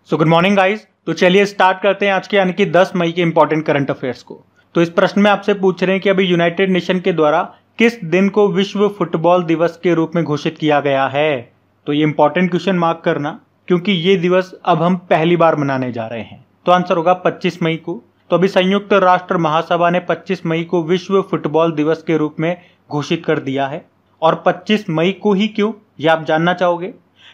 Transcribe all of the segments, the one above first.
So good morning guys. तो चलिए start करते हैं आज के यानी कि 10 मई के इंपॉर्टेंट करंट अफेयर्स को। तो इस प्रश्न में आपसे पूछ रहे हैं कि अभी यूनाइटेड नेशन के द्वारा किस दिन को विश्व फुटबॉल दिवस के रूप में घोषित किया गया है। तो ये इंपॉर्टेंट क्वेश्चन मार्क करना, क्योंकि ये दिवस अब हम पहली बार मनाने जा रहे हैं। तो आंसर होगा 25 मई को। तो अभी संयुक्त राष्ट्र महासभा ने 25 मई को विश्व फुटबॉल दिवस के रूप में घोषित कर दिया है। और 25 मई को ही क्यों, ये आप जानना चाहोगे।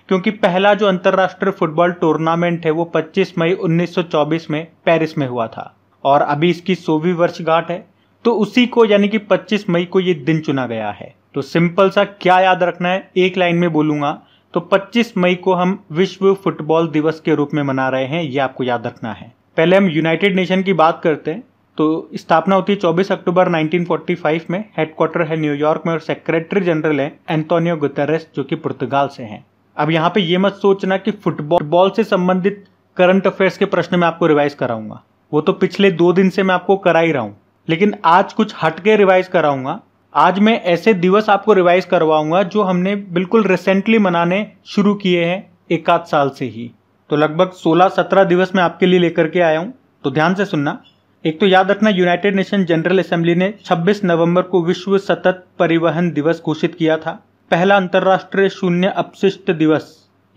क्योंकि पहला जो अंतर्राष्ट्रीय फुटबॉल टूर्नामेंट है वो 25 मई 1924 में पेरिस में हुआ था और अभी इसकी 100वीं वर्षगांठ है। तो उसी को यानी कि 25 मई को ये दिन चुना गया है। तो सिंपल सा क्या याद रखना है, एक लाइन में बोलूंगा तो 25 मई को हम विश्व फुटबॉल दिवस के रूप में मना रहे हैं, ये आपको याद रखना है। पहले हम यूनाइटेड नेशन की बात करते हैं। तो स्थापना होती है 24 अक्टूबर 1945 में। हेडक्वार्टर है न्यूयॉर्क में और सेक्रेटरी जनरल है एंटोनियो गुतेरेस, जो कि पुर्तगाल से हैं। अब यहाँ पे ये मत सोचना कि फुटबॉल से संबंधित करंट अफेयर्स के प्रश्न मैं आपको रिवाइज कराऊंगा, वो तो पिछले 2 दिन से मैं आपको करा ही रहा हूँ। लेकिन आज कुछ हटके रिवाइज कराऊंगा। आज मैं ऐसे दिवस आपको रिवाइज करवाऊंगा जो हमने बिल्कुल रिसेंटली मनाने शुरू किए हैं, एक आध साल से ही। तो लगभग 16-17 दिवस मैं आपके लिए लेकर के आया हूँ, तो ध्यान से सुनना। एक तो याद रखना, यूनाइटेड नेशन जनरल असेंबली ने 26 नवंबर को विश्व सतत परिवहन दिवस घोषित किया था। पहला अंतर्राष्ट्रीय शून्य अपशिष्ट दिवस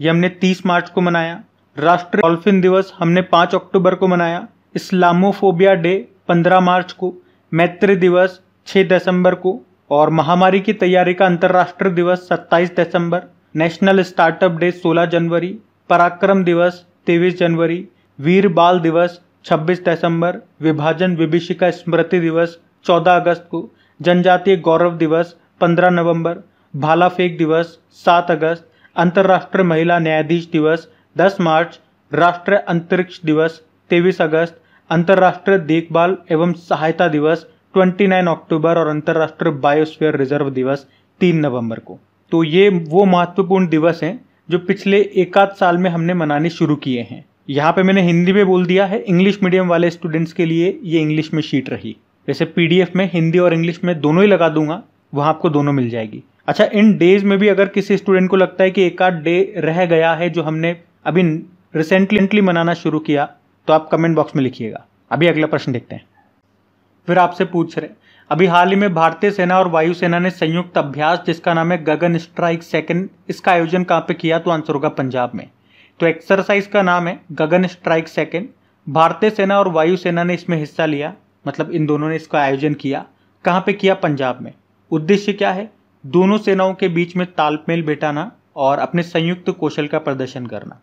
ये हमने 30 मार्च को मनाया। राष्ट्रीय डॉल्फिन दिवस हमने 5 अक्टूबर को मनाया। इस्लामोफोबिया डे 15 मार्च को। मैत्री दिवस 6 दिसंबर को। और महामारी की तैयारी का अंतर्राष्ट्रीय दिवस 27 दिसंबर। नेशनल स्टार्टअप डे 16 जनवरी। पराक्रम दिवस 23 जनवरी। वीर बाल दिवस 26 दिसंबर। विभाजन विभीषिका स्मृति दिवस 14 अगस्त को। जनजातीय गौरव दिवस 15 नवंबर। भाला फेंक दिवस 7 अगस्त। अंतर्राष्ट्रीय महिला न्यायाधीश दिवस 10 मार्च। राष्ट्रीय अंतरिक्ष दिवस 23 अगस्त। अंतर्राष्ट्रीय देखभाल एवं सहायता दिवस 29 अक्टूबर और अंतर्राष्ट्रीय बायोस्फीयर रिजर्व दिवस 3 नवंबर को। तो ये वो महत्वपूर्ण दिवस हैं जो पिछले एक आध साल में हमने मनाने शुरू किए हैं। यहाँ पे मैंने हिंदी में बोल दिया है, इंग्लिश मीडियम वाले स्टूडेंट्स के लिए ये इंग्लिश में शीट रही। वैसे पीडीएफ में हिंदी और इंग्लिश में दोनों ही लगा दूंगा, वहां आपको दोनों मिल जाएगी। अच्छा, इन डेज में भी अगर किसी स्टूडेंट को लगता है कि एक आध डे रह गया है जो हमने अभी रिसेंटली मनाना शुरू किया, तो आप कमेंट बॉक्स में लिखिएगा। अभी अगला प्रश्न देखते हैं। फिर आपसे पूछ रहे, अभी हाल ही में भारतीय सेना और वायुसेना ने संयुक्त अभ्यास जिसका नाम है गगन स्ट्राइक सेकंड, इसका आयोजन कहाँ पे किया? तो आंसर होगा पंजाब में। तो एक्सरसाइज का नाम है गगन स्ट्राइक सेकंड। भारतीय सेना और वायुसेना ने इसमें हिस्सा लिया, मतलब इन दोनों ने इसका आयोजन किया। कहाँ पे किया? पंजाब में। उद्देश्य क्या है? दोनों सेनाओं के बीच में तालमेल बिठाना और अपने संयुक्त कौशल का प्रदर्शन करना।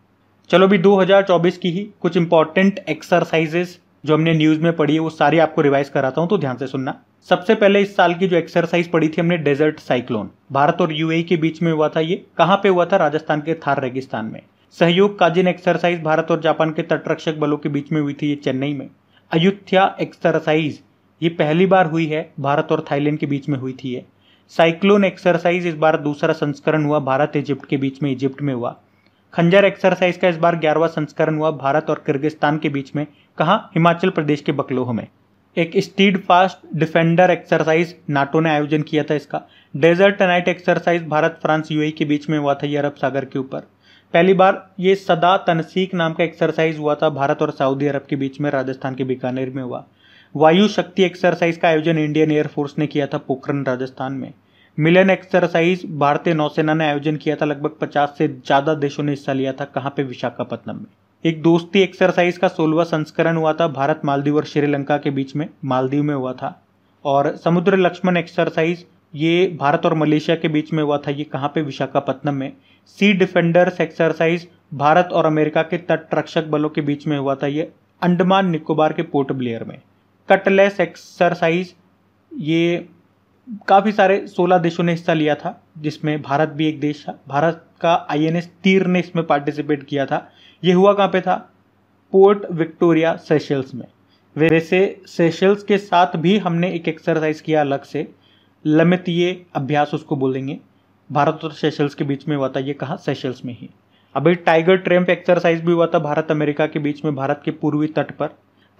चलो अभी 2024 की ही कुछ इंपॉर्टेंट एक्सरसाइजेस जो हमने न्यूज में पढ़ी है वो सारी आपको रिवाइज कराता हूं, तो ध्यान से सुनना। सबसे पहले इस साल की जो एक्सरसाइज पढ़ी थी हमने, डेजर्ट साइक्लोन, भारत और यूएई के बीच में हुआ था। ये कहां पे हुआ था? राजस्थान के थार रेगिस्तान में। सहयोग काजिन एक्सरसाइज भारत और जापान के तटरक्षक बलों के बीच में हुई थी, ये चेन्नई में। अयुत्या एक्सरसाइज ये पहली बार हुई है, भारत और थाईलैंड के बीच में हुई थी ये। साइक्लोन एक्सरसाइज इस बार दूसरा संस्करण हुआ, भारत इजिप्ट के बीच में, इजिप्ट में हुआ। खंजर एक्सरसाइज का इस बार 11वां संस्करण हुआ, भारत और किर्गिस्तान के बीच में। कहां? हिमाचल प्रदेश के बकलोह में। एक steadfast defender exercise NATO ने आयोजन किया था इसका। Desert knight exercise Bharat France UAE के बीच में हुआ था, ये अरब सागर के ऊपर। पहली बार ये सदा तनसीक नाम का एक्सरसाइज हुआ था, भारत और सऊदी अरब के बीच में, राजस्थान के बीकानेर में हुआ। वायु शक्ति एक्सरसाइज का आयोजन इंडियन एयरफोर्स ने किया था, पोखरण राजस्थान में। मिलन एक्सरसाइज भारतीय नौसेना ने आयोजन किया था, लगभग 50 से ज्यादा देशों ने हिस्सा लिया था। कहां पे? विशाखापत्तनम में। एक दोस्ती एक्सरसाइज का 16वां संस्करण हुआ था, भारत मालदीव और श्रीलंका के बीच में, मालदीव में हुआ था। और समुद्र लक्ष्मण एक्सरसाइज ये भारत और मलेशिया के बीच में हुआ था, ये कहां पे? विशाखापत्तनम में। सी डिफेंडर्स एक्सरसाइज भारत और अमेरिका के तटरक्षक बलों के बीच में हुआ था, ये अंडमान निकोबार के पोर्ट ब्लेयर में। कटलेस एक्सरसाइज ये काफी सारे 16 देशों ने हिस्सा लिया था, जिसमें भारत भी एक देश था। भारत का आईएनएस तीर ने इसमें पार्टिसिपेट किया था। ये हुआ कहाँ पे था? पोर्ट विक्टोरिया, सेशल्स में। वैसे सेशल्स के साथ भी हमने एक एक्सरसाइज किया अलग से, लमितीय अभ्यास उसको बोलेंगे, भारत और सेशल्स के बीच में हुआ था। ये कहाँ? सेशल्स में ही। अभी टाइगर ट्रैम्प एक्सरसाइज भी हुआ था भारत अमेरिका के बीच में, भारत के पूर्वी तट पर।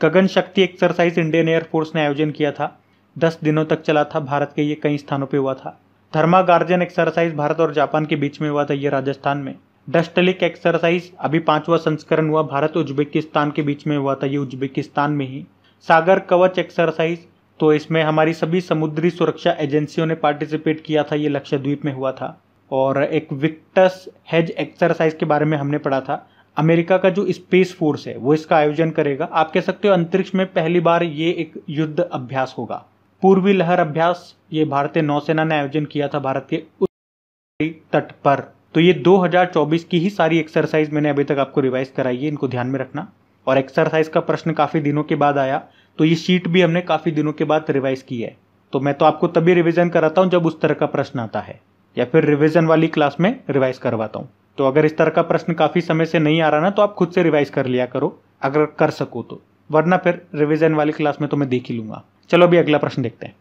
गगन शक्ति एक्सरसाइज इंडियन एयरफोर्स ने आयोजन किया था, 10 दिनों तक चला था, भारत के ये कई स्थानों पे हुआ था। थर्मा गार्जन एक्सरसाइज भारत और जापान के बीच में हुआ था, ये राजस्थान में। डस्टलिक एक्सरसाइज अभी 5वां संस्करण हुआ, भारत उज्बेकिस्तान के बीच में हुआ था, ये उज्बेकिस्तान में ही। सागर कवच एक्सरसाइज, तो इसमें हमारी सभी समुद्री सुरक्षा एजेंसियों ने पार्टिसिपेट किया था, ये लक्षद्वीप में हुआ था। और एक विक्टस हेज एक्सरसाइज के बारे में हमने पढ़ा था, अमेरिका का जो स्पेस फोर्स है वो इसका आयोजन करेगा। आप कह सकते हो अंतरिक्ष में पहली बार ये एक युद्ध अभ्यास होगा। पूर्वी लहर अभ्यास, ये भारतीय नौसेना ने आयोजन किया था भारत के उत्तरी तट पर। तो ये 2024 की ही सारी एक्सरसाइज मैंने अभी तक आपको रिवाइज कराई है, इनको ध्यान में रखना। और एक्सरसाइज का प्रश्न काफी दिनों के बाद आया, तो ये शीट भी हमने काफी दिनों के बाद रिवाइज की है। तो मैं तो आपको तभी रिवीजन कराता हूं जब उस तरह का प्रश्न आता है, या फिर रिवीजन वाली क्लास में रिवाइज करवाता हूं। तो अगर इस तरह का प्रश्न काफी समय से नहीं आ रहा ना, तो आप खुद से रिवाइज कर लिया करो अगर कर सको तो, वरना फिर रिवीजन वाली क्लास में तो मैं देख ही लूंगा। चलो अभी अगला प्रश्न देखते हैं।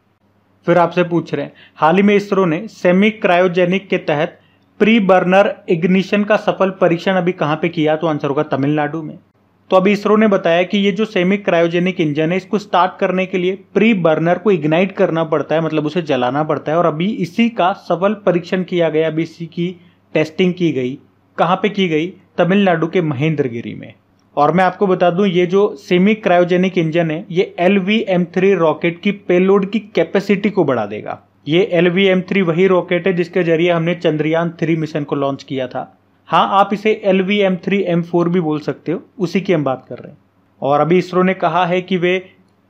फिर आपसे पूछ रहे हैं, हाल ही में इसरो ने सेमी क्रायोजेनिक के तहत प्री बर्नर इग्निशन का सफल परीक्षण अभी कहां पे किया? तो आंसर होगा तमिलनाडु में। तो अभी इसरो ने बताया कि ये जो सेमी क्रायोजेनिक इंजन है, इसको स्टार्ट करने के लिए प्री बर्नर को इग्नाइट करना पड़ता है, मतलब उसे जलाना पड़ता है। और अभी इसी का सफल परीक्षण किया गया, अभी इसी की टेस्टिंग की गई। कहां पे की गई? तमिलनाडु के महेंद्रगिरी में। और मैं आपको बता दूं, ये जो सेमी क्रायोजेनिक इंजन है, ये LVM-3 रॉकेट की पेलोड की कैपेसिटी को बढ़ा देगा। ये LVM-3 वही रॉकेट है जिसके जरिए हमने चंद्रयान-3 मिशन को लॉन्च किया था। हाँ, आप इसे LVM-3M4 भी बोल सकते हो, उसी की हम बात कर रहे हैं। और अभी इसरो ने कहा है कि वे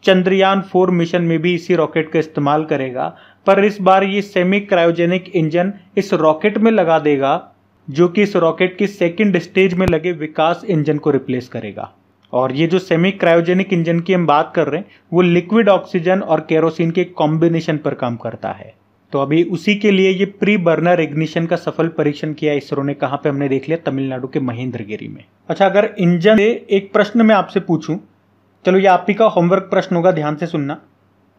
चंद्रयान-4 मिशन में भी इसी रॉकेट का इस्तेमाल करेगा, पर इस बार ये सेमी क्रायोजेनिक इंजन इस रॉकेट में लगा देगा, जो कि इस रॉकेट की सेकंड स्टेज में लगे विकास इंजन को रिप्लेस करेगा। और ये जो सेमी क्रायोजेनिक इंजन की हम बात कर रहे हैं, वो लिक्विड ऑक्सीजन और केरोसिन के कॉम्बिनेशन पर काम करता है। तो अभी उसी के लिए ये प्री बर्नर इग्निशन का सफल परीक्षण किया इसरो ने। कहां पे? हमने देख लिया, तमिलनाडु के महेंद्रगिरी में। अच्छा, अगर इंजन से एक प्रश्न मैं आपसे पूछूं, चलो ये आप ही का होमवर्क प्रश्न होगा, ध्यान से सुनना,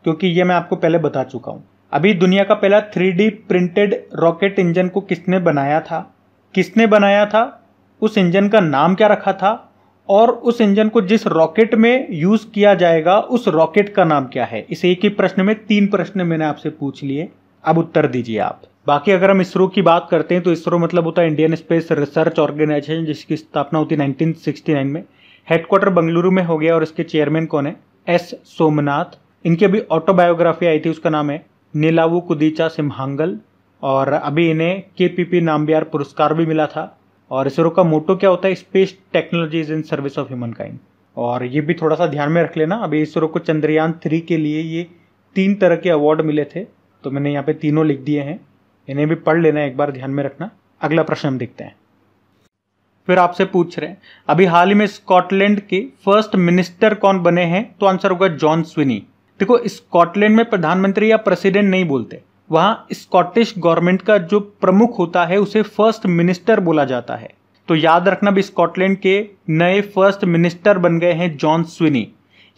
क्योंकि ये मैं आपको पहले बता चुका हूं। अभी दुनिया का पहला 3D प्रिंटेड रॉकेट इंजन को किसने बनाया था? किसने बनाया था, उस इंजन का नाम क्या रखा था, और उस इंजन को जिस रॉकेट में यूज किया जाएगा उस रॉकेट का नाम क्या है? इस एक ही प्रश्न में 3 प्रश्न मैंने आपसे पूछ लिए, अब उत्तर दीजिए आप। बाकी अगर हम इसरो की बात करते हैं, तो इसरो मतलब होता है इंडियन स्पेस रिसर्च ऑर्गेनाइजेशन, जिसकी स्थापना होती है 1969 में। हेडक्वार्टर बंगलुरु में हो गया, और इसके चेयरमैन कौन है? S सोमनाथ। इनकी अभी ऑटोबायोग्राफी आई थी, उसका नाम है नीलावु कुदीचा सिम्हांगल। और अभी इन्हें KPP नाम्बियार पुरस्कार भी मिला था। और इसरो का मोटो क्या होता है? Space technologies in service of human kind. और ये भी थोड़ा सा ध्यान में रख लेना, अभी इसरो को चंद्रयान-3 के लिए ये 3 तरह के अवार्ड मिले थे, तो मैंने यहाँ पे तीनों लिख दिए हैं, इन्हें भी पढ़ लेना, एक बार ध्यान में रखना। अगला प्रश्न हम देखते हैं। फिर आपसे पूछ रहे हैं, अभी हाल ही में स्कॉटलैंड के फर्स्ट मिनिस्टर कौन बने हैं? तो आंसर होगा जॉन स्विनी। देखो, स्कॉटलैंड में प्रधानमंत्री या प्रेसिडेंट नहीं बोलते, वहां स्कॉटिश गवर्नमेंट का जो प्रमुख होता है उसे फर्स्ट मिनिस्टर बोला जाता है। तो याद रखना भी, स्कॉटलैंड के नए फर्स्ट मिनिस्टर बन गए हैं जॉन स्विनी।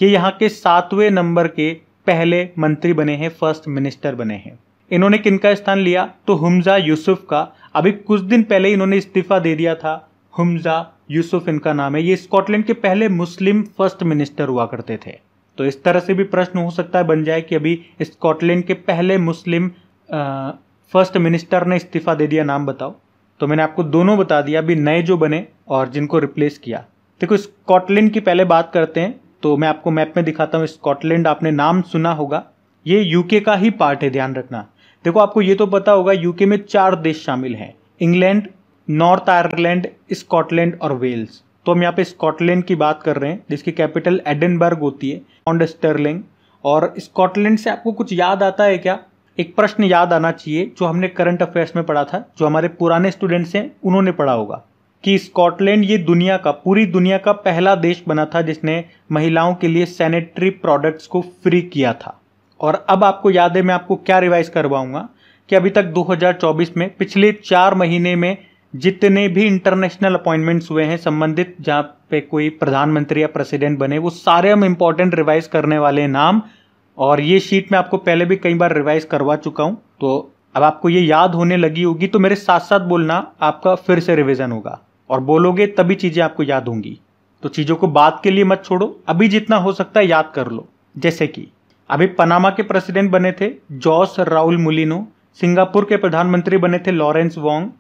ये यहाँ के 7वें नंबर के पहले मंत्री बने हैं, फर्स्ट मिनिस्टर बने हैं। इन्होंने किनका स्थान लिया? तो हुम्जा यूसुफ का। अभी कुछ दिन पहले इन्होंने इस्तीफा दे दिया था। हुम्जा यूसुफ इनका नाम है। ये स्कॉटलैंड के पहले मुस्लिम फर्स्ट मिनिस्टर हुआ करते थे। तो इस तरह से भी प्रश्न हो सकता है बन जाए कि अभी स्कॉटलैंड के पहले मुस्लिम फर्स्ट मिनिस्टर ने इस्तीफा दे दिया, नाम बताओ। तो मैंने आपको दोनों बता दिया, अभी नए जो बने और जिनको रिप्लेस किया। देखो, स्कॉटलैंड की पहले बात करते हैं, तो मैं आपको मैप में दिखाता हूँ। स्कॉटलैंड आपने नाम सुना होगा, ये यूके का ही पार्ट है, ध्यान रखना। देखो, आपको ये तो पता होगा यूके में 4 देश शामिल हैं, इंग्लैंड, नॉर्थ आयरलैंड, स्कॉटलैंड और वेल्स। तो हम यहाँ पे स्कॉटलैंड की बात कर रहे हैं, जिसकी कैपिटल एडिनबर्ग होती है, पॉन्ड स्टर्लिंग। और स्कॉटलैंड से आपको कुछ याद आता है क्या? एक प्रश्न याद आना चाहिए जो हमने करंट अफेयर्स में पढ़ा था, जो हमारे पुराने स्टूडेंट्स हैं उन्होंने पढ़ा होगा, कि स्कॉटलैंड ये दुनिया का, पूरी दुनिया का पहला देश बना था जिसने महिलाओं के लिए सैनिटरी प्रोडक्ट्स को फ्री किया था। और अब आपको याद है, मैं आपको क्या रिवाइज करवाऊंगा कि अभी तक 2024 में पिछले 4 महीने में जितने भी इंटरनेशनल अपॉइंटमेंट्स हुए हैं संबंधित, जहां पे कोई प्रधानमंत्री या प्रेसिडेंट बने, वो सारे हम इंपॉर्टेंट रिवाइज करने वाले हैं नाम। और ये शीट में आपको पहले भी कई बार रिवाइज करवा चुका हूं, तो अब आपको ये याद होने लगी होगी, तो मेरे साथ साथ बोलना, आपका फिर से रिवीजन होगा। और बोलोगे तभी चीजें आपको याद होंगी। तो चीजों को बात के लिए मत छोड़ो, अभी जितना हो सकता है याद कर लो। जैसे कि अभी पनामा के प्रेसिडेंट बने थे जॉस राउल मुलिनो, सिंगापुर के प्रधानमंत्री बने थे लॉरेंस वोंग,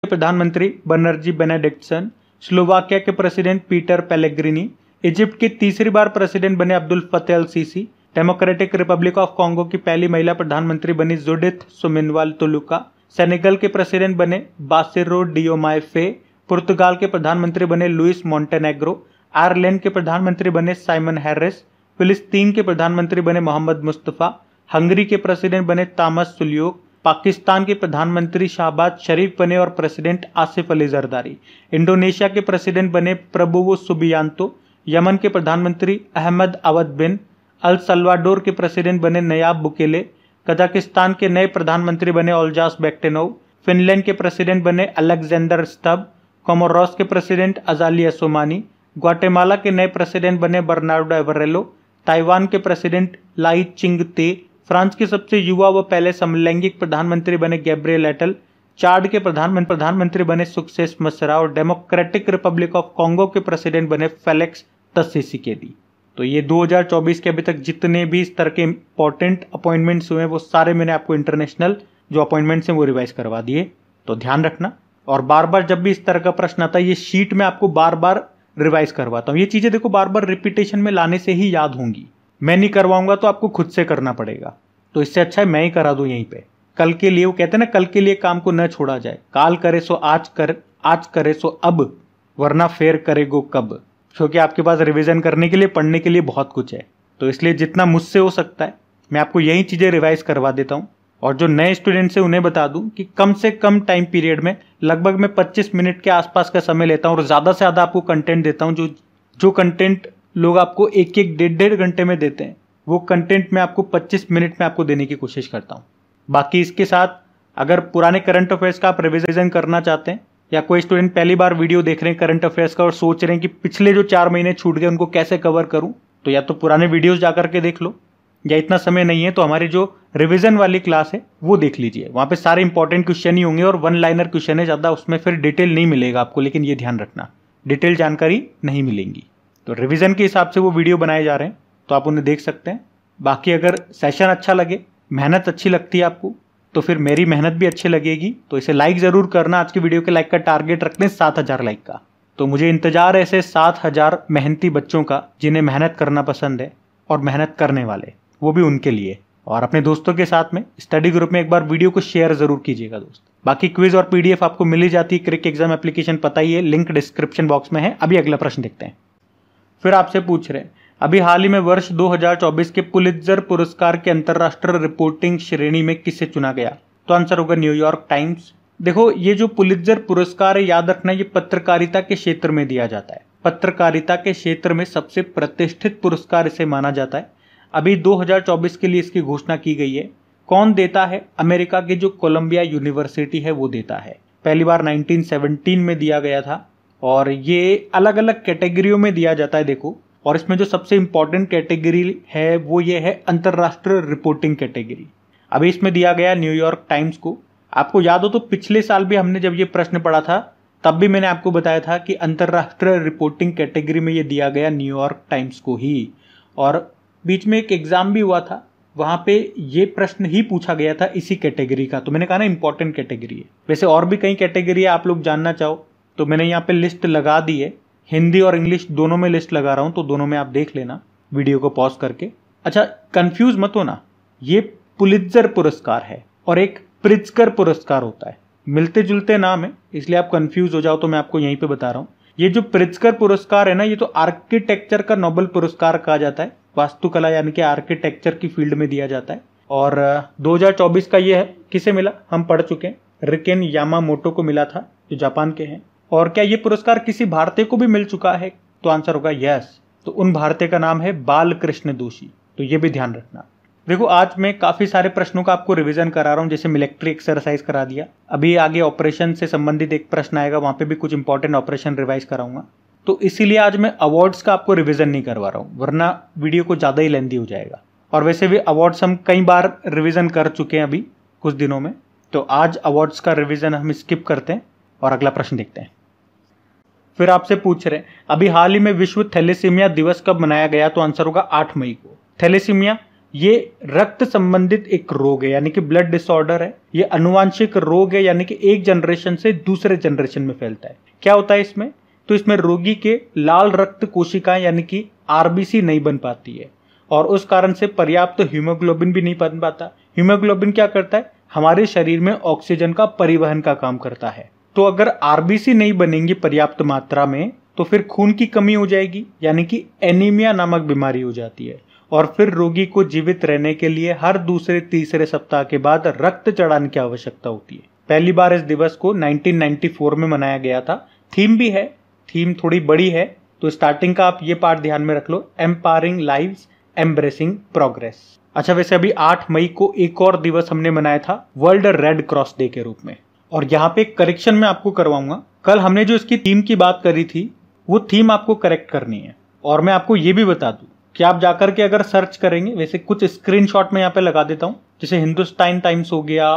प्रधानमंत्री बनर्जी बेनेडिक्टसन, स्लोवाकिया के प्रेसिडेंट पीटर पेलेग्रिनी, इजिप्ट के तीसरी बार प्रेसिडेंट बने Abdul Fattah al Sisi, Democratic Republic of Congo की पहली महिला प्रधानमंत्री बनी जुडिथ सुमिनवाल तुलुका, सेनेगल के प्रेसिडेंट बने बासिरो डियोमाए फे, पुर्तगाल के प्रधानमंत्री बने लुइस मोंटेनेग्रो, आयरलैंड के प्रधानमंत्री बने साइमन हैरिस, फिलिस्तीन के प्रधानमंत्री बने मोहम्मद मुस्तफ़ा, हंगरी के प्रेसिडेंट बने तामस सुल्यूक, पाकिस्तान के प्रधानमंत्री शाहबाज शरीफ बने और प्रेसिडेंट आसिफ अली जरदारी, इंडोनेशिया के प्रेसिडेंट बने प्रबोवो सुबियांतो, यमन के प्रधानमंत्री अहमद अवद बिन, अल सल्वाडोर के प्रेसिडेंट बने नयाब बुकेले, कजाकिस्तान के नए प्रधानमंत्री बने ओल्जास बेक्टेनोव, फिनलैंड के प्रेसिडेंट बने अलेक्जेंडर स्टब, कोमोरोस के प्रेसिडेंट अजाली असोमानी, ग्वाटेमाला के नए प्रेसिडेंट बने बर्नार्डो एवरेलो, ताइवान के प्रेसिडेंट लाई चिंग ते, फ्रांस के सबसे युवा व पहले समलैंगिक प्रधानमंत्री बने गैब्रियल एटल, चाड के प्रधानमंत्री बने सक्सेस मसरा और डेमोक्रेटिक रिपब्लिक ऑफ कॉन्गो के प्रेसिडेंट बने फेलिक्स त्शिसेकेदी। तो ये 2024 के अभी तक जितने भी इस तरह के इंपॉर्टेंट अपॉइंटमेंट्स हुए वो सारे मैंने आपको इंटरनेशनल जो अपॉइंटमेंट्स हैं वो रिवाइज करवा दिए। तो ध्यान रखना, और बार बार जब भी इस तरह का प्रश्न आता है ये शीट में आपको बार बार रिवाइज करवाता हूँ। ये चीजें देखो बार बार रिपीटेशन में लाने से ही याद होंगी, मैं नहीं करवाऊंगा तो आपको खुद से करना पड़ेगा। तो इससे अच्छा है मैं ही करा दूं यहीं पे। कल के लिए, वो कहते हैं ना, कल के लिए काम को न छोड़ा जाए। काल करे सो आज कर, आज करे सो अब, वरना फेर करेगो कब। क्योंकि आपके पास रिवीजन करने के लिए, पढ़ने के लिए बहुत कुछ है। तो इसलिए जितना मुझसे हो सकता है मैं आपको यही चीजें रिवाइज करवा देता हूँ। और जो नए स्टूडेंट्स हैं उन्हें बता दूं कि कम से कम टाइम पीरियड में लगभग मैं 25 मिनट के आसपास का समय लेता हूँ और ज़्यादा से ज़्यादा आपको कंटेंट देता हूँ। जो कंटेंट लोग आपको एक एक डेढ़ घंटे में देते हैं वो कंटेंट मैं आपको 25 मिनट में आपको देने की कोशिश करता हूँ। बाकी इसके साथ अगर पुराने करंट अफेयर्स का आप रिविजन करना चाहते हैं या कोई स्टूडेंट पहली बार वीडियो देख रहे हैं करंट अफेयर्स का और सोच रहे हैं कि पिछले जो 4 महीने छूट गए उनको कैसे कवर करूं, तो या तो पुराने वीडियोस जा करके देख लो, या इतना समय नहीं है तो हमारी जो रिवीजन वाली क्लास है वो देख लीजिए। वहाँ पे सारे इंपॉर्टेंट क्वेश्चन ही होंगे और 1 लाइनर क्वेश्चन है ज़्यादा, उसमें फिर डिटेल नहीं मिलेगा आपको। लेकिन ये ध्यान रखना, डिटेल जानकारी नहीं मिलेंगी। तो रिवीजन के हिसाब से वो वीडियो बनाए जा रहे हैं तो आप उन्हें देख सकते हैं। बाकी अगर सेशन अच्छा लगे, मेहनत अच्छी लगती है आपको, तो फिर मेरी मेहनत भी अच्छी लगेगी। तो इसे लाइक ज़रूर करना। आज की वीडियो के लाइक का टारगेट रखते हैं 7000 लाइक का। तो मुझे इंतजार है ऐसे 7000 मेहनती बच्चों का जिन्हें मेहनत करना पसंद है और मेहनत करने वाले, वो भी उनके लिए। और अपने दोस्तों के साथ में स्टडी ग्रुप में एक बार वीडियो को शेयर जरूर कीजिएगा दोस्त। बाकी क्विज और पीडीएफ आपको मिल ही जाती है। क्रिक एग्जाम एप्लीकेशन पता ही है, लिंक डिस्क्रिप्शन बॉक्स में है। अभी अगला प्रश्न देखते हैं। फिर आपसे पूछ रहे हैं, अभी हाल ही में वर्ष 2024 के पुलित्जर पुरस्कार के अंतर्राष्ट्रीय रिपोर्टिंग श्रेणी में किसे चुना गया? तो आंसर होगा न्यूयॉर्क टाइम्स। देखो ये जो पुलित्जर पुरस्कार है, याद रखना ये पत्रकारिता के क्षेत्र में दिया जाता है। पत्रकारिता के क्षेत्र में सबसे प्रतिष्ठित पुरस्कार इसे माना जाता है। अभी 2024 के लिए इसकी घोषणा की गई है। कौन देता है? अमेरिका की जो कोलंबिया यूनिवर्सिटी है वो देता है। पहली बार 1917 में दिया गया था और ये अलग अलग कैटेगरियों में दिया जाता है। देखो, और इसमें जो सबसे इंपॉर्टेंट कैटेगरी है वो ये है अंतर्राष्ट्रीय रिपोर्टिंग कैटेगरी। अभी इसमें दिया गया न्यूयॉर्क टाइम्स को। आपको याद हो तो पिछले साल भी हमने जब ये प्रश्न पढ़ा था तब भी मैंने आपको बताया था कि अंतर्राष्ट्रीय रिपोर्टिंग कैटेगरी में ये दिया गया न्यूयॉर्क टाइम्स को ही। और बीच में एक एग्जाम भी हुआ था, वहां पे ये प्रश्न ही पूछा गया था इसी कैटेगरी का। तो मैंने कहा ना इंपॉर्टेंट कैटेगरी है। वैसे और भी कई कैटेगरी है, आप लोग जानना चाहो तो मैंने यहाँ पे लिस्ट लगा दी है। हिंदी और इंग्लिश दोनों में लिस्ट लगा रहा हूँ, तो दोनों में आप देख लेना वीडियो को पॉज करके। अच्छा, कंफ्यूज मत होना, ये पुलित्जर पुरस्कार है और एक प्रिट्जकर पुरस्कार होता है, मिलते जुलते नाम है, इसलिए आप कंफ्यूज हो जाओ तो मैं आपको यहीं पे बता रहा हूँ। ये जो प्रिट्जकर पुरस्कार है ना, ये तो आर्किटेक्चर का नोबेल पुरस्कार कहा जाता है। वास्तुकला यानी कि आर्किटेक्चर की फील्ड में दिया जाता है। और 2024 का ये है, किसे मिला हम पढ़ चुके हैं, रिकेन यामामोटो को मिला था जो जापान के हैं। और क्या ये पुरस्कार किसी भारतीय को भी मिल चुका है? तो आंसर होगा यस। तो उन भारतीय का नाम है बालकृष्ण दोषी। तो ये भी ध्यान रखना। देखो आज मैं काफी सारे प्रश्नों का आपको रिवीजन करा रहा हूँ, जैसे मिलिट्री एक्सरसाइज करा दिया, अभी आगे ऑपरेशन से संबंधित एक प्रश्न आएगा, वहां पे भी कुछ इंपॉर्टेंट ऑपरेशन रिवाइज कराऊंगा। तो इसीलिए आज मैं अवार्ड्स का आपको रिवीजन नहीं करवा रहा हूँ, वरना वीडियो को ज्यादा ही लेंथी हो जाएगा। और वैसे भी अवार्ड्स हम कई बार रिवीजन कर चुके हैं अभी कुछ दिनों में, तो आज अवार्ड्स का रिवीजन हम स्किप करते हैं और अगला प्रश्न देखते हैं। फिर आपसे पूछ रहे हैं, अभी हाल ही में विश्व थैलेसीमिया दिवस कब मनाया गया? तो आंसर होगा 8 मई को। थैलेसीमिया ये रक्त संबंधित एक रोग है, यानी कि ब्लड डिसऑर्डर है। ये अनुवांशिक रोग है, यानी कि एक जनरेशन से दूसरे जनरेशन में फैलता है। क्या होता है इसमें? तो इसमें रोगी के लाल रक्त कोशिकाएं यानी कि आरबीसी नहीं बन पाती है और उस कारण से पर्याप्त हीमोग्लोबिन भी नहीं बन पाता। हीमोग्लोबिन क्या करता है? हमारे शरीर में ऑक्सीजन का परिवहन का काम करता है। तो अगर आरबीसी नहीं बनेंगी पर्याप्त मात्रा में तो फिर खून की कमी हो जाएगी, यानी कि एनीमिया नामक बीमारी हो जाती है और फिर रोगी को जीवित रहने के लिए हर दूसरे तीसरे सप्ताह के बाद रक्त चढ़ाने की आवश्यकता होती है। पहली बार इस दिवस को 1994 में मनाया गया था। थीम भी है, थीम थोड़ी बड़ी है, तो स्टार्टिंग का आप ये पार्ट ध्यान में रख लो, एम्पावरिंग लाइव्स, एम्ब्रेसिंग प्रोग्रेस। अच्छा, वैसे अभी 8 मई को एक और दिवस हमने मनाया था वर्ल्ड रेड क्रॉस डे के रूप में। और यहाँ पे एक करेक्शन मैं आपको करवाऊंगा। कल हमने जो इसकी थीम की बात करी थी वो थीम आपको करेक्ट करनी है। और मैं आपको ये भी बता दूं कि आप जाकर के अगर सर्च करेंगे, वैसे कुछ स्क्रीनशॉट में यहाँ पे लगा देता हूँ, जैसे हिंदुस्तान टाइम्स हो गया,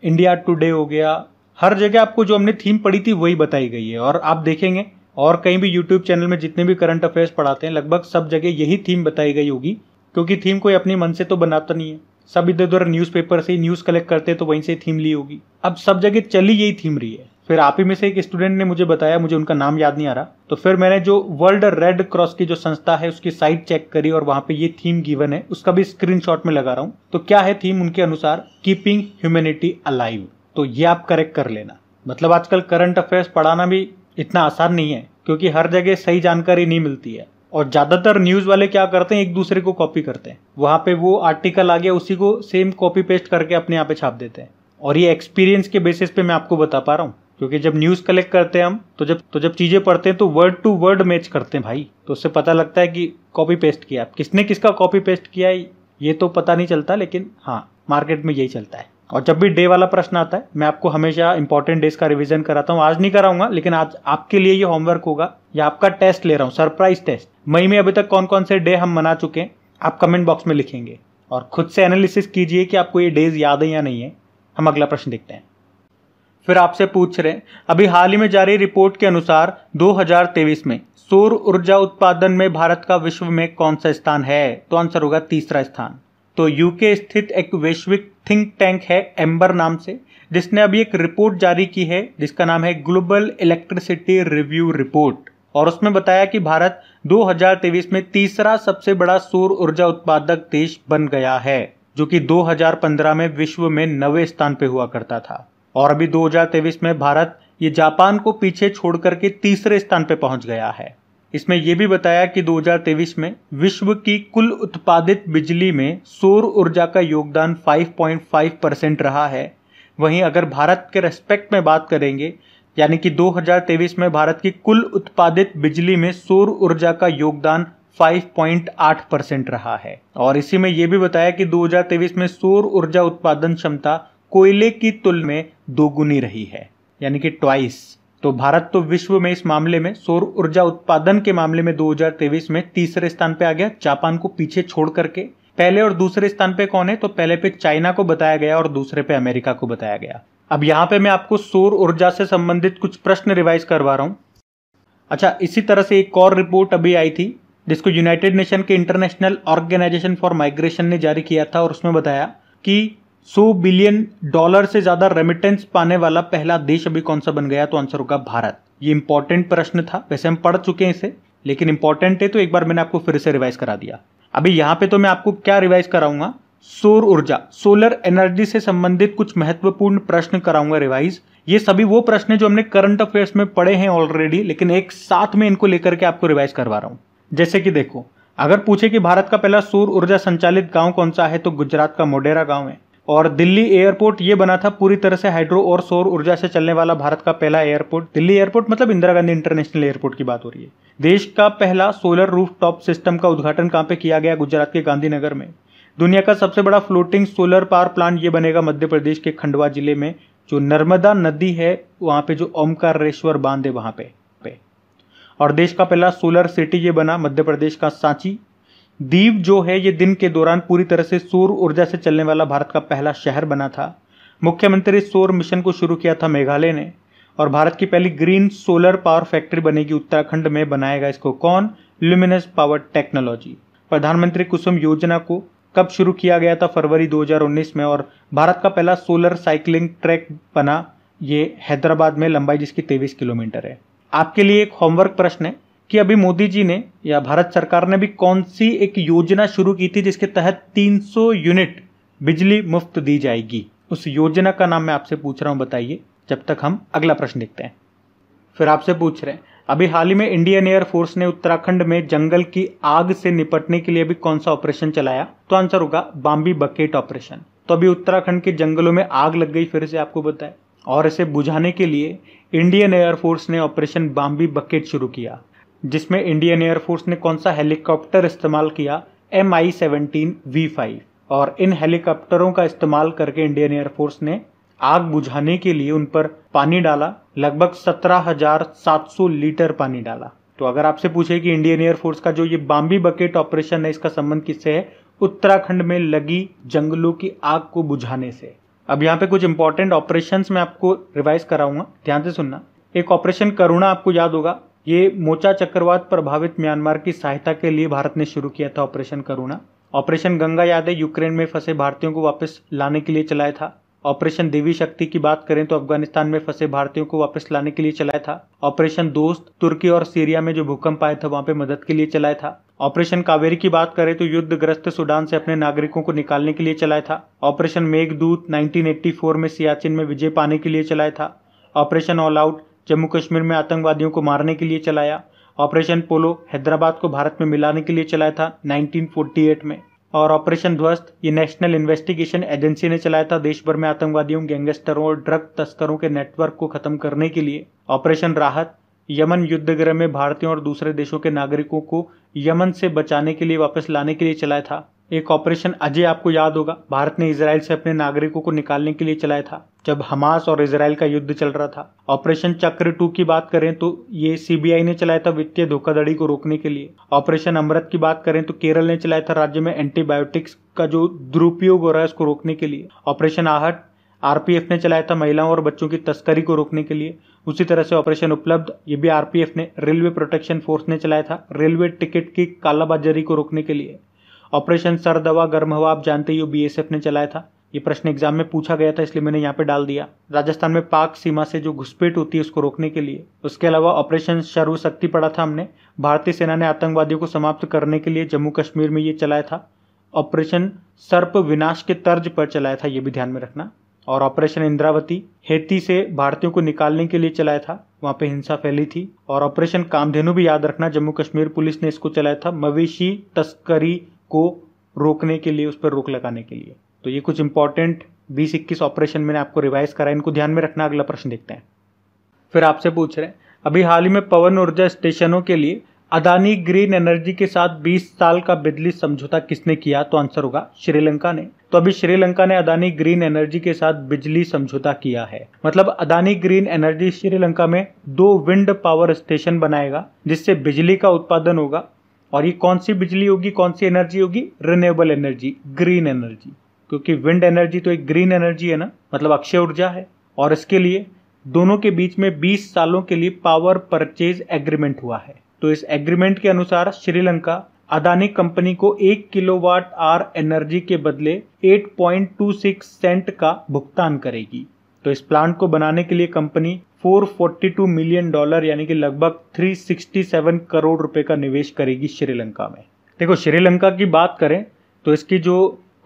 इंडिया टुडे हो गया, हर जगह आपको जो हमने थीम पढ़ी थी वही बताई गई है। और आप देखेंगे और कहीं भी यूट्यूब चैनल में जितने भी करंट अफेयर्स पढ़ाते हैं लगभग सब जगह यही थीम बताई गई होगी, क्योंकि थीम कोई अपनी मन से तो बनाता नहीं है। सब इधर उधर न्यूज़पेपर से न्यूज़ कलेक्ट करते तो वहीं से थीम ली होगी। अब सब जगह चली यही थीम रही है। फिर आप ही में से एक स्टूडेंट ने मुझे बताया, मुझे उनका नाम याद नहीं आ रहा, तो फिर मैंने जो वर्ल्ड रेड क्रॉस की जो संस्था है उसकी साइट चेक करी और वहां पे ये थीम गिवन है, उसका भी स्क्रीनशॉट में लगा रहा हूं। तो क्या है थीम उनके अनुसार? Keeping humanity alive. तो ये आप करेक्ट कर लेना। मतलब आजकल करंट अफेयर्स पढ़ाना भी इतना आसान नहीं है, क्योंकि हर जगह सही जानकारी नहीं मिलती है और ज्यादातर न्यूज वाले क्या करते हैं, एक दूसरे को कॉपी करते हैं। वहां पे वो आर्टिकल आ गया, उसी को सेम कॉपी पेस्ट करके अपने यहाँ पे छाप देते हैं। और ये एक्सपीरियंस के बेसिस पे मैं आपको बता पा रहा हूँ, क्योंकि जब न्यूज कलेक्ट करते हैं हम तो जब चीजें पढ़ते हैं तो वर्ड टू वर्ड मैच करते हैं भाई, तो उससे पता लगता है कि कॉपी पेस्ट किया। किसने किसका कॉपी पेस्ट किया है ये तो पता नहीं चलता, लेकिन हाँ मार्केट में यही चलता है। और जब भी डे वाला प्रश्न आता है मैं आपको हमेशा इंपॉर्टेंट डेज का रिवीजन कराता हूँ। आज नहीं कराऊंगा, लेकिन आज आपके लिए ये होमवर्क होगा या आपका टेस्ट ले रहा हूँ, सरप्राइज टेस्ट। मई में अभी तक कौन कौन से डे हम मना चुके हैं आप कमेंट बॉक्स में लिखेंगे और खुद से एनालिसिस कीजिए कि आपको ये डेज याद है या नहीं है। हम अगला प्रश्न देखते हैं। फिर आपसे पूछ रहे हैं, अभी हाल ही में जारी रिपोर्ट के अनुसार 2023 में सौर ऊर्जा उत्पादन में भारत का विश्व में कौन सा स्थान है? तो आंसर होगा तीसरा स्थान। तो यूके स्थित एक वैश्विक थिंक टैंक है एम्बर नाम से, जिसने अभी एक रिपोर्ट जारी की है जिसका नाम है ग्लोबल इलेक्ट्रिसिटी रिव्यू रिपोर्ट। और उसमें बताया कि भारत 2023 में तीसरा सबसे बड़ा सौर ऊर्जा उत्पादक देश बन गया है, जो कि 2015 में विश्व में 9वें स्थान पे हुआ करता था। और अभी 2023 में भारत ये जापान को पीछे छोड़ करके तीसरे स्थान पे पहुंच गया है। इसमें यह भी बताया कि 2023 में विश्व की कुल उत्पादित बिजली में सौर ऊर्जा का योगदान 5.5% रहा है। वहीं अगर भारत के रेस्पेक्ट में बात करेंगे, यानी कि 2023 में भारत की कुल उत्पादित बिजली में सौर ऊर्जा का योगदान 5.8% रहा है। और इसी में यह भी बताया कि 2023 में सौर ऊर्जा उत्पादन क्षमता कोयले की तुलना में दोगुनी रही है, यानी कि ट्वाइस। तो भारत तो विश्व में इस मामले में सौर ऊर्जा उत्पादन के मामले में 2023 में तीसरे स्थान पे आ गया, जापान को पीछे छोड़ करके। पहले और दूसरे स्थान पे कौन है? तो पहले पे चाइना को बताया गया और दूसरे पे अमेरिका को बताया गया। अब यहाँ पे मैं आपको सौर ऊर्जा से संबंधित कुछ प्रश्न रिवाइज करवा रहा हूँ। अच्छा, इसी तरह से एक और रिपोर्ट अभी आई थी जिसको यूनाइटेड नेशन के इंटरनेशनल ऑर्गेनाइजेशन फॉर माइग्रेशन ने जारी किया था और उसमें बताया कि $100 बिलियन से ज्यादा रेमिटेंस पाने वाला पहला देश अभी कौन सा बन गया? तो आंसर होगा भारत। ये इंपॉर्टेंट प्रश्न था, वैसे हम पढ़ चुके हैं इसे, लेकिन इंपॉर्टेंट है तो एक बार मैंने आपको फिर से रिवाइज करा दिया। अभी यहाँ पे तो मैं आपको क्या रिवाइज कराऊंगा? सौर ऊर्जा, सोलर एनर्जी से संबंधित कुछ महत्वपूर्ण प्रश्न कराऊंगा रिवाइज। ये सभी वो प्रश्न है जो हमने करंट अफेयर्स में पढ़े हैं ऑलरेडी, लेकिन एक साथ में इनको लेकर के आपको रिवाइज करवा रहा हूँ। जैसे कि देखो, अगर पूछे कि भारत का पहला सौर ऊर्जा संचालित गांव कौन सा है, तो गुजरात का मोढेरा गांव है। और दिल्ली एयरपोर्ट ये बना था पूरी तरह से हाइड्रो और सौर ऊर्जा से चलने वाला भारत का पहला एयरपोर्ट। दिल्ली एयरपोर्ट मतलब इंदिरा गांधी इंटरनेशनल एयरपोर्ट की बात हो रही है। देश का पहला सोलर रूफटॉप सिस्टम का उद्घाटन कहां पे किया गया? गुजरात के गांधीनगर में। दुनिया का सबसे बड़ा फ्लोटिंग सोलर पावर प्लांट ये बनेगा मध्य प्रदेश के खंडवा जिले में, जो नर्मदा नदी है वहां पे, जो ओमकारेश्वर बांध है वहां पे। और देश का पहला सोलर सिटी ये बना मध्य प्रदेश का सांची। दीव जो है ये दिन के दौरान पूरी तरह से सौर ऊर्जा से चलने वाला भारत का पहला शहर बना था। मुख्यमंत्री सौर मिशन को शुरू किया था मेघालय ने। और भारत की पहली ग्रीन सोलर पावर फैक्ट्री बनेगी उत्तराखंड में, बनाएगा इसको कौन? Luminous power technology. प्रधानमंत्री कुसुम योजना को कब शुरू किया गया था? फरवरी 2019 में। और भारत का पहला सोलर साइकिलिंग ट्रैक बना ये हैदराबाद में, लंबाई जिसकी 23 किलोमीटर है। आपके लिए एक होमवर्क प्रश्न है कि अभी मोदी जी ने या भारत सरकार ने भी कौन सी एक योजना शुरू की थी जिसके तहत 300 यूनिट बिजली मुफ्त दी जाएगी? उस योजना का नाम मैं आपसे पूछ रहा हूं, बताइए, जब तक हम अगला प्रश्न देखते हैं। फिर आपसे पूछ रहे हैं, अभी हाल ही में इंडियन एयरफोर्स ने उत्तराखंड में जंगल की आग से निपटने के लिए अभी कौन सा ऑपरेशन चलाया? तो आंसर होगा बाम्बी बकेट ऑपरेशन। तो अभी उत्तराखंड के जंगलों में आग लग गई, फिर से आपको बताएं, और इसे बुझाने के लिए इंडियन एयरफोर्स ने ऑपरेशन बाम्बी बकेट शुरू किया, जिसमें इंडियन एयरफोर्स ने कौन सा हेलीकॉप्टर इस्तेमाल किया? MI-17V5। और इन हेलीकॉप्टरों का इस्तेमाल करके इंडियन एयरफोर्स ने आग बुझाने के लिए उन पर पानी डाला, लगभग 17,700 लीटर पानी डाला। तो अगर आपसे पूछे कि इंडियन एयरफोर्स का जो ये बाम्बी बकेट ऑपरेशन है, इसका संबंध किससे है? उत्तराखंड में लगी जंगलों की आग को बुझाने से। अब यहाँ पे कुछ इंपॉर्टेंट ऑपरेशंस मैं आपको रिवाइज कराऊंगा, ध्यान से सुनना। एक ऑपरेशन करुणा आपको याद होगा, ये मोचा चक्रवात प्रभावित म्यांमार की सहायता के लिए भारत ने शुरू किया था ऑपरेशन करुणा। ऑपरेशन गंगा याद है, यूक्रेन में फंसे भारतीयों को वापस लाने के लिए चलाया था। ऑपरेशन देवी शक्ति की बात करें तो अफगानिस्तान में फंसे भारतीयों को वापस लाने के लिए चलाया था। ऑपरेशन दोस्त तुर्की और सीरिया में जो भूकंप आया था वहां पे मदद के लिए चलाया था। ऑपरेशन कावेरी की बात करें तो युद्धग्रस्त सूडान से अपने नागरिकों को निकालने के लिए चलाया था। ऑपरेशन मेघदूत 1984 में सियाचिन में विजय पाने के लिए चलाया था। Operation all out Jammu Kashmir में आतंकवादियों को मारने के लिए चलाया। ऑपरेशन पोलो हैदराबाद को भारत में मिलाने के लिए चलाया था 1948 में। और ऑपरेशन ध्वस्त ये नेशनल इन्वेस्टिगेशन एजेंसी ने चलाया था देश भर में आतंकवादियों, गैंगस्टरों और ड्रग तस्करों के नेटवर्क को खत्म करने के लिए। ऑपरेशन राहत यमन युद्धगृह में भारतीयों और दूसरे देशों के नागरिकों को यमन से बचाने के लिए वापस लाने के लिए चलाया था। एक ऑपरेशन अजय आपको याद होगा, भारत ने इजराइल से अपने नागरिकों को निकालने के लिए चलाया था जब हमास और इजराइल का युद्ध चल रहा था। ऑपरेशन चक्र 2 की बात करें तो ये सीबीआई ने चलाया था वित्तीय धोखाधड़ी को रोकने के लिए। ऑपरेशन अमृत की बात करें तो केरल ने चलाया था राज्य में एंटीबायोटिक्स का जो दुरुपयोग हो रहा है उसको रोकने के लिए। ऑपरेशन आहट आरपीएफ ने चलाया था महिलाओं और बच्चों की तस्करी को रोकने के लिए। उसी तरह से ऑपरेशन उपलब्ध ये भी आरपीएफ ने, रेलवे प्रोटेक्शन फोर्स ने चलाया था रेलवे टिकट की कालाबाजारी को रोकने के लिए। ऑपरेशन सर्द हवा गर्म हवा आप जानते ही हो, बीएसएफ ने चलाया था। ये प्रश्न एग्जाम में पूछा गया था इसलिए मैंने यहाँ पे डाल दिया। राजस्थान में पाक सीमा से जो घुसपैठ होती है उसको रोकने के लिए। उसके अलावा ऑपरेशन सर्वशक्ति पढ़ा था हमने, भारतीय सेना ने आतंकवादियों को समाप्त करने के लिए जम्मू कश्मीर में ये चलाया था। ऑपरेशन सर्प विनाश के तर्ज पर चलाया था, ये भी ध्यान में रखना। और ऑपरेशन इंद्रावती हेती से भारतीयों को निकालने के लिए चलाया था, वहां पे हिंसा फैली थी। और ऑपरेशन कामधेनु भी याद रखना, जम्मू कश्मीर पुलिस ने इसको चलाया था मवेशी तस्करी को रोकने के लिए, उस पर रोक लगाने के लिए। तो ये कुछ इंपॉर्टेंट 20-21 ऑपरेशन मैंने आपको रिवाइज करा, इनको ध्यान में रखना। अगला प्रश्न देखते हैं। फिर आपसे पूछ रहे हैं, अभी हाल ही में पवन ऊर्जा स्टेशनों के लिए अदानी ग्रीन एनर्जी के साथ 20 साल का बिजली समझौता किसने किया? तो आंसर होगा श्रीलंका ने। तो अभी श्रीलंका ने अदानी ग्रीन एनर्जी के साथ बिजली समझौता किया है। मतलब अदानी ग्रीन एनर्जी श्रीलंका में 2 विंड पावर स्टेशन बनाएगा जिससे बिजली का उत्पादन होगा। और ये कौन सी बिजली होगी, कौन सी एनर्जी होगी? Renewable energy, green energy. क्योंकि विंड एनर्जी तो एक ग्रीन एनर्जी है ना, मतलब अक्षय ऊर्जा है। और इसके लिए दोनों के बीच में 20 सालों के लिए पावर परचेज एग्रीमेंट हुआ है। तो इस एग्रीमेंट के अनुसार श्रीलंका अदानी कंपनी को 1 किलोवाट आवर एनर्जी के बदले 8.26 सेंट का भुगतान करेगी। तो इस प्लांट को बनाने के लिए कंपनी $442 मिलियन यानी कि लगभग 367 करोड़ रुपए का निवेश करेगी श्रीलंका में। देखो श्रीलंका की बात करें तो इसकी जो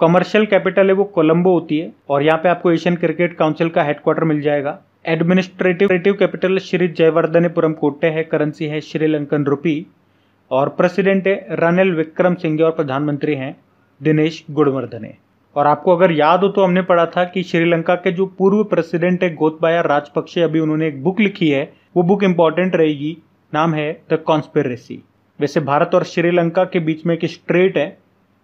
कमर्शियल कैपिटल है वो कोलंबो होती है और यहाँ पे आपको एशियन क्रिकेट काउंसिल का हेडक्वार्टर मिल जाएगा। एडमिनिस्ट्रेटिव कैपिटल श्री जयवर्धनेपुरम कोट्टे है, करेंसी है श्रीलंकन रुपी और प्रेसिडेंट है रनिल विक्रमसिंघे और प्रधानमंत्री हैं दिनेश गुणवर्धने। और आपको अगर याद हो तो हमने पढ़ा था कि श्रीलंका के जो पूर्व प्रेसिडेंट है गोतबाया राजपक्षे, अभी उन्होंने एक बुक लिखी है, वो बुक इंपॉर्टेंट रहेगी, नाम है द कॉन्स्पिरेसी। वैसे भारत और श्रीलंका के बीच में एक स्ट्रेट है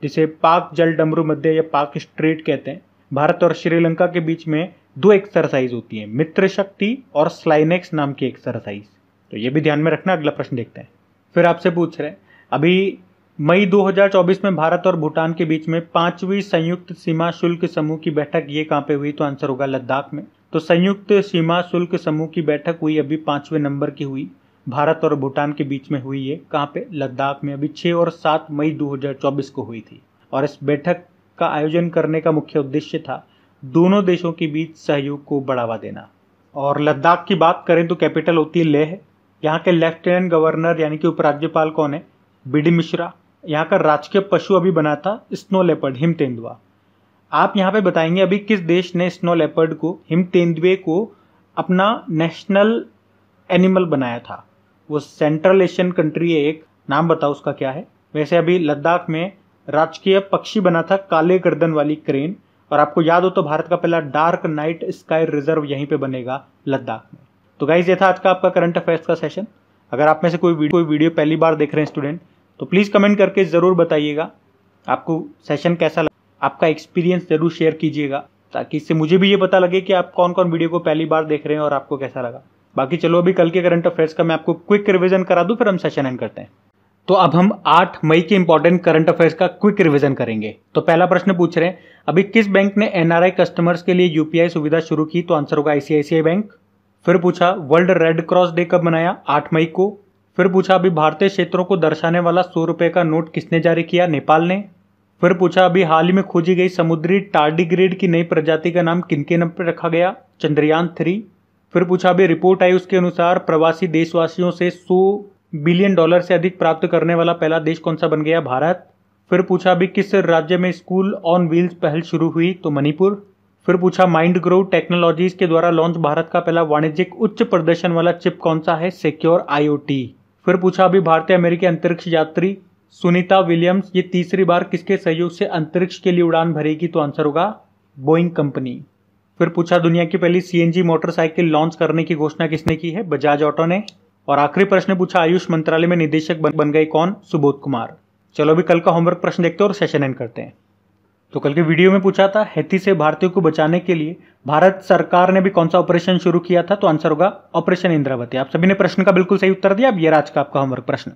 जिसे पाक जल डमरू मध्य या पाक स्ट्रेट कहते हैं। भारत और श्रीलंका के बीच में 2 एक्सरसाइज होती है, मित्र शक्ति और स्लाइनेक्स नाम की एक्सरसाइज। तो ये भी ध्यान में रखना। अगला प्रश्न देखते हैं। फिर आपसे पूछ रहे हैं, अभी मई 2024 में भारत और भूटान के बीच में 5वीं संयुक्त सीमा शुल्क समूह की बैठक ये कहाँ पे हुई? तो आंसर होगा लद्दाख में। तो संयुक्त सीमा शुल्क समूह की बैठक हुई, अभी 5वें नंबर की हुई, भारत और भूटान के बीच में हुई है। कहाँ पे? लद्दाख में। अभी 6 और 7 मई 2024 को हुई थी। और इस बैठक का आयोजन करने का मुख्य उद्देश्य था दोनों देशों के बीच सहयोग को बढ़ावा देना। और लद्दाख की बात करें तो कैपिटल होती है लेह। यहाँ के लेफ्टिनेंट गवर्नर यानी कि उपराज्यपाल कौन है? बीडी मिश्रा। यहाँ का राजकीय पशु अभी बना था स्नो लेपर्ड, हिम तेंदुआ। आप यहाँ पे बताएंगे अभी किस देश ने स्नो लेपर्ड को, हिम तेंदुए को अपना नेशनल एनिमल बनाया था? वो सेंट्रल एशियन कंट्री है एक, नाम बताओ उसका क्या है? वैसे अभी लद्दाख में राजकीय पक्षी बना था काले गर्दन वाली क्रेन। और आपको याद हो तो भारत का पहला डार्क नाइट स्काई रिजर्व यहीं पे बनेगा लद्दाख में। तो गाइज ये था आज का आपका करंट अफेयर्स का सेशन। अगर आप में से कोई वीडियो पहली बार देख रहे हैं स्टूडेंट, तो प्लीज़ कमेंट करके ज़रूर बताइएगा आपको सेशन कैसा लगा, आपका एक्सपीरियंस जरूर शेयर कीजिएगा, ताकि इससे मुझे भी ये पता लगे कि आप कौन कौन वीडियो को पहली बार देख रहे हैं और आपको कैसा लगा। बाकी चलो अभी कल के करंट अफेयर्स का मैं आपको क्विक रिवीजन करा दूं, फिर हम सेशन एंड करते हैं। तो अब हम 8 मई के इंपॉर्टेंट करंट अफेयर्स का क्विक रिवीजन करेंगे। तो पहला प्रश्न पूछ रहे हैं अभी किस बैंक ने एनआरआई कस्टमर्स के लिए यूपीआई सुविधा शुरू की? तो आंसर होगा आईसीआईसीआई बैंक। फिर पूछा वर्ल्ड रेड क्रॉस डे कब मनाया? 8 मई को। फिर पूछा अभी भारतीय क्षेत्रों को दर्शाने वाला 100 रुपए का नोट किसने जारी किया? नेपाल ने। फिर पूछा अभी हाल ही में खोजी गई समुद्री टार्डिग्रेड की नई प्रजाति का नाम किनके नाम पर रखा गया? चंद्रयान 3। फिर पूछा अभी रिपोर्ट आई उसके अनुसार प्रवासी देशवासियों से $100 बिलियन से अधिक प्राप्त करने वाला पहला देश कौन सा बन गया? भारत। फिर पूछा अभी किस राज्य में स्कूल ऑन व्हील्स पहल शुरू हुई? तो मणिपुर। फिर पूछा माइंड ग्रो टेक्नोलॉजीज के द्वारा लॉन्च भारत का पहला वाणिज्यिक उच्च प्रदर्शन वाला चिप कौन सा है? Secure IoT। फिर पूछा अभी भारतीय अमेरिकी अंतरिक्ष यात्री सुनीता विलियम्स ये तीसरी बार किसके सहयोग से अंतरिक्ष के लिए उड़ान भरेगी? तो आंसर होगा बोइंग कंपनी। फिर पूछा दुनिया की पहली CNG मोटरसाइकिल लॉन्च करने की घोषणा किसने की है? बजाज ऑटो ने। और आखिरी प्रश्न पूछा आयुष मंत्रालय में निदेशक बन गए कौन? सुबोध कुमार। चलो अभी कल का होमवर्क प्रश्न देखते हैं और सेशन एंड करते हैं। तो कल के वीडियो में पूछा था हैती से भारतीयों को बचाने के लिए भारत सरकार ने भी कौन सा ऑपरेशन शुरू किया था? तो आंसर होगा ऑपरेशन इंद्रावती। आप सभी ने प्रश्न का बिल्कुल सही उत्तर दिया। अब ये आज का आपका होमवर्क प्रश्न।